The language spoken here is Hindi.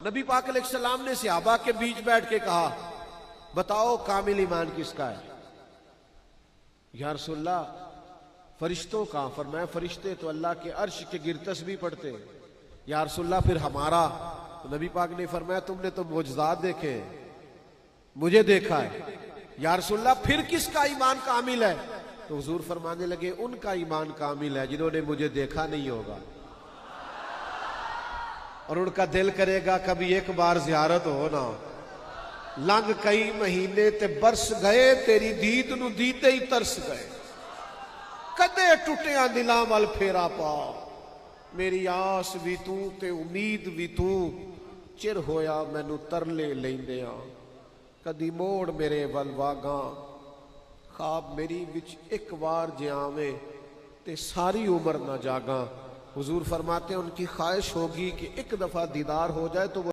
नबी पाक अलैहिस्सलाम ने सहाबा के बीच बैठ के कहा, बताओ कामिल ईमान किसका है? या रसूलल्लाह फरिश्तों का। फरमाया फरिश्ते तो अल्लाह के अर्श के गिर तस्बीह पढ़ते। या रसूलल्लाह फिर हमारा? तो नबी पाक ने फरमाया तुमने तो मुजज़ात देखे, मुझे देखा है। या रसूलल्लाह फिर किसका ईमान कामिल है? तो हुजूर फरमाने लगे उनका ईमान कामिल है जिन्होंने मुझे देखा नहीं होगा और उनका दिल करेगा कभी एक बार जियारत हो ना। लंघ कई महीने ते बरस गए, तेरी दीद नू दीते ही तरस गए। कदे टुटिया दिलां वल फेरा पा, मेरी आस भी तू ते उम्मीद भी तू। चिर होया मैनू तरले लैंदियां, कदी मोड़ मेरे वल वागा। ख्वाब मेरी विच एक बार जे आवे ते सारी उम्र ना जागा। हुजूर फरमाते हैं उनकी ख्वाहिश होगी कि एक दफा दीदार हो जाए तो वो